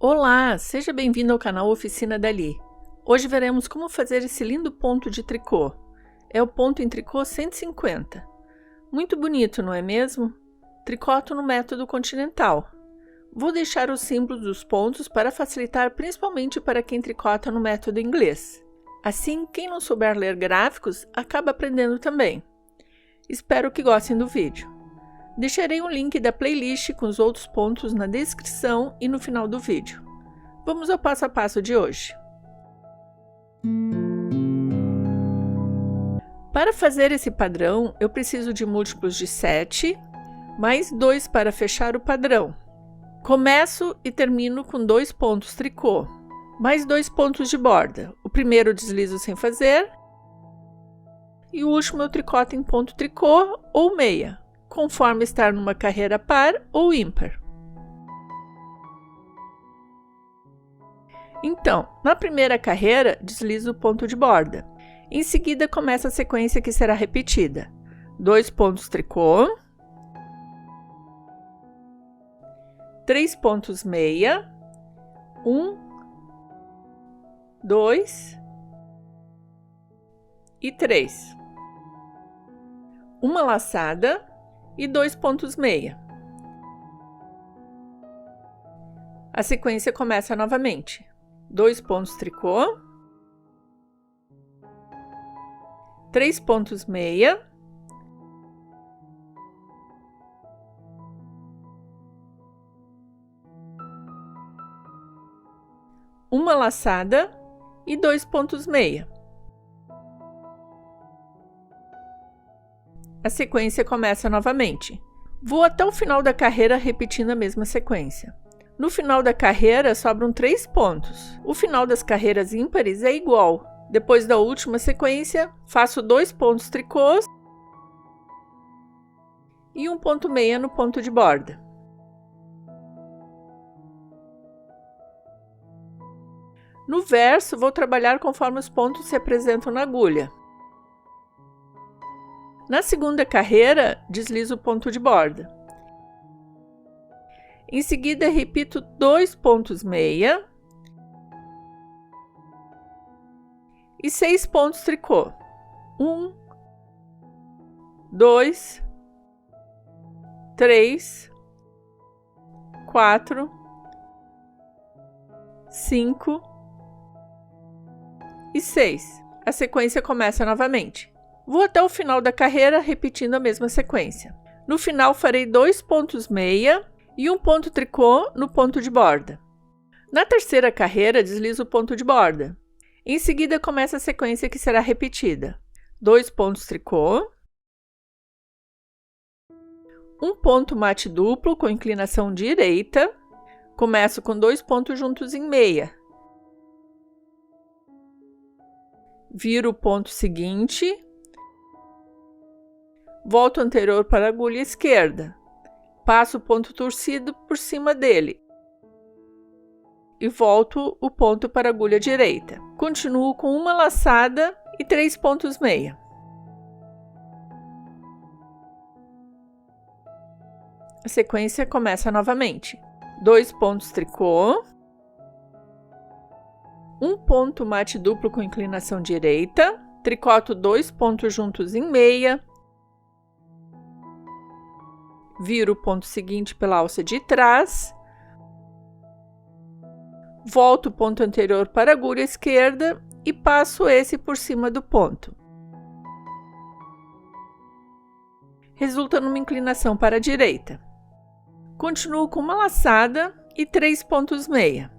Olá, seja bem-vindo ao canal Oficina Dali. Hoje veremos como fazer esse lindo ponto de tricô. É o ponto em tricô 150. Muito bonito, não é mesmo? Tricoto no método continental. Vou deixar os símbolos dos pontos para facilitar principalmente para quem tricota no método inglês. Assim, quem não souber ler gráficos, acaba aprendendo também. Espero que gostem do vídeo. Deixarei um link da playlist com os outros pontos na descrição e no final do vídeo. Vamos ao passo a passo de hoje. Para fazer esse padrão, eu preciso de múltiplos de 7, mais 2 para fechar o padrão. Começo e termino com 2 pontos tricô, mais 2 pontos de borda. O primeiro eu deslizo sem fazer, e o último eu tricoto em ponto tricô ou meia, conforme estar numa carreira par ou ímpar. Então, na primeira carreira, deslizo o ponto de borda. Em seguida, começa a sequência que será repetida. 2 pontos tricô, 3 pontos meia, 1, 2 e 3. Uma laçada e 2 pontos meia. A sequência começa novamente. 2 pontos tricô, 3 pontos meia, uma laçada e 2 pontos meia. A sequência começa novamente. Vou até o final da carreira repetindo a mesma sequência. No final da carreira sobram 3 pontos. O final das carreiras ímpares é igual. Depois da última sequência, faço 2 pontos tricôs e 1 ponto meia no ponto de borda. No verso, vou trabalhar conforme os pontos se apresentam na agulha. Na segunda carreira, deslizo o ponto de borda. Em seguida, repito 2 pontos meia e 6 pontos tricô. 1, 2, 3, 4, 5 e 6. A sequência começa novamente. Vou até o final da carreira repetindo a mesma sequência. No final, farei 2 pontos meia e 1 ponto tricô no ponto de borda. Na terceira carreira, deslizo o ponto de borda. Em seguida, começa a sequência que será repetida. 2 pontos tricô, 1 ponto mate duplo com inclinação direita. Começo com 2 pontos juntos em meia. Viro o ponto seguinte. Volto anterior para a agulha esquerda. Passo o ponto torcido por cima dele. E volto o ponto para a agulha direita. Continuo com uma laçada e 3 pontos meia. A sequência começa novamente. 2 pontos tricô, 1 ponto mate duplo com inclinação direita, tricoto 2 pontos juntos em meia, viro o ponto seguinte pela alça de trás, volto o ponto anterior para a agulha esquerda e passo esse por cima do ponto. Resulta numa inclinação para a direita. Continuo com uma laçada e 3 pontos meia.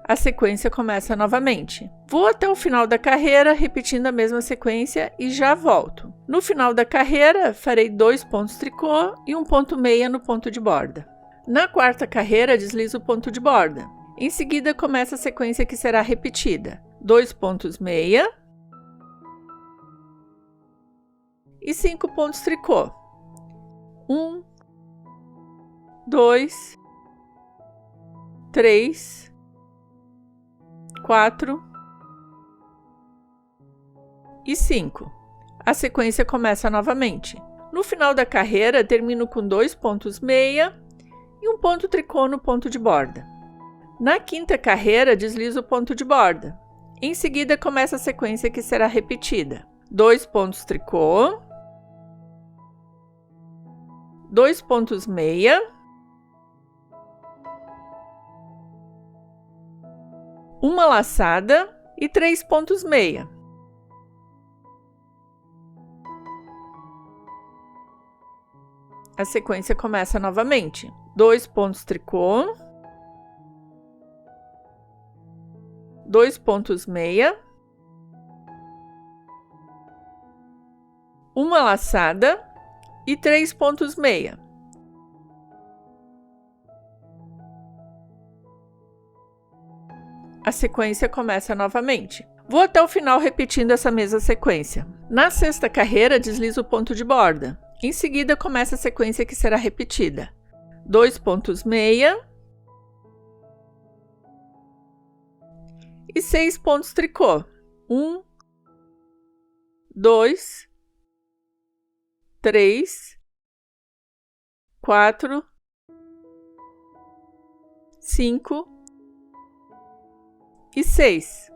A sequência começa novamente. Vou até o final da carreira repetindo a mesma sequência e já volto. No final da carreira, farei 2 pontos tricô e 1 ponto meia no ponto de borda. Na quarta carreira, deslizo o ponto de borda. Em seguida, começa a sequência que será repetida. 2 pontos meia e 5 pontos tricô. 1, 2, 3, 4 e 5. A sequência começa novamente. No final da carreira, termino com 2 pontos meia e um ponto tricô no ponto de borda. Na quinta carreira, deslizo o ponto de borda. Em seguida, começa a sequência que será repetida. 2 pontos tricô, 2 pontos meia, uma laçada e 3 pontos meia. A sequência começa novamente. 2 pontos tricô, 2 pontos meia, uma laçada e 3 pontos meia. A sequência começa novamente. Vou até o final repetindo essa mesma sequência. Na sexta carreira, deslizo o ponto de borda. Em seguida, começa a sequência que será repetida. 2 pontos meia e 6 pontos tricô. 1, 2, 3, 4, 5 e 6.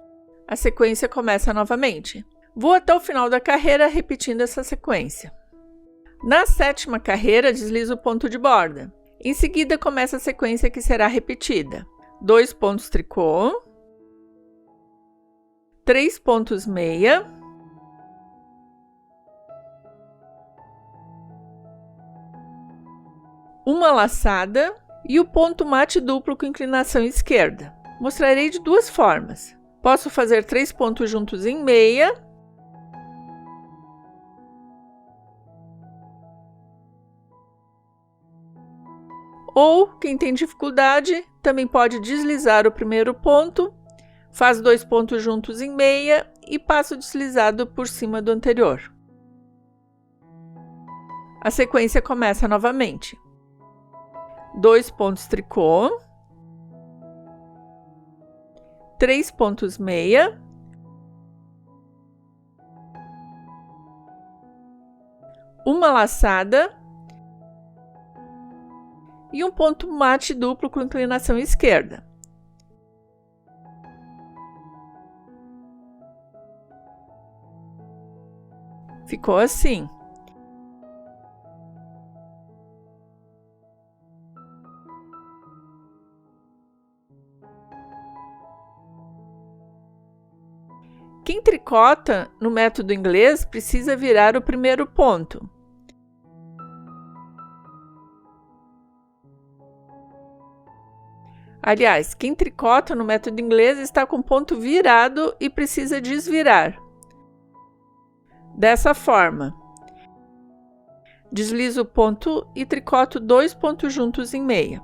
A sequência começa novamente. Vou até o final da carreira repetindo essa sequência. Na sétima carreira, deslizo o ponto de borda. Em seguida, começa a sequência que será repetida. 2 pontos tricô, 3 pontos meia, uma laçada e o ponto mate duplo com inclinação esquerda. Mostrarei de duas formas. Posso fazer 3 pontos juntos em meia ou, quem tem dificuldade, também pode deslizar o primeiro ponto, faz 2 pontos juntos em meia e passa o deslizado por cima do anterior. A sequência começa novamente. 2 pontos tricô, 3 pontos meia, uma laçada e um ponto mate duplo com inclinação esquerda. Ficou assim. Quem tricota no método inglês precisa virar o primeiro ponto. Aliás, quem tricota no método inglês está com o ponto virado e precisa desvirar. Dessa forma, deslizo o ponto e tricoto 2 pontos juntos em meia.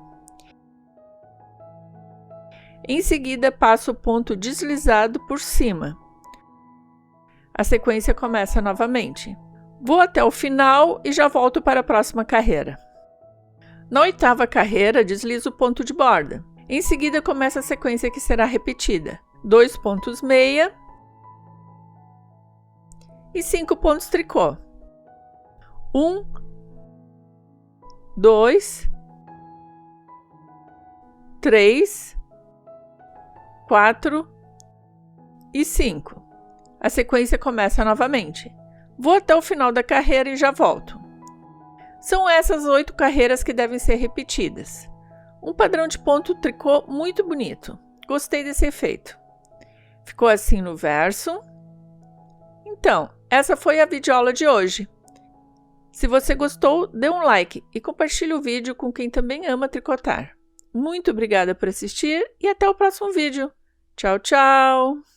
Em seguida, passo o ponto deslizado por cima. A sequência começa novamente. Vou até o final e já volto para a próxima carreira. Na oitava carreira, deslizo o ponto de borda. Em seguida, começa a sequência que será repetida. 2 pontos meia e 5 pontos tricô. 1, 2, 3, 4 e 5. A sequência começa novamente. Vou até o final da carreira e já volto. São essas 8 carreiras que devem ser repetidas. Um padrão de ponto tricô muito bonito. Gostei desse efeito. Ficou assim no verso. Então, essa foi a videoaula de hoje. Se você gostou, dê um like e compartilhe o vídeo com quem também ama tricotar. Muito obrigada por assistir e até o próximo vídeo. Tchau, tchau!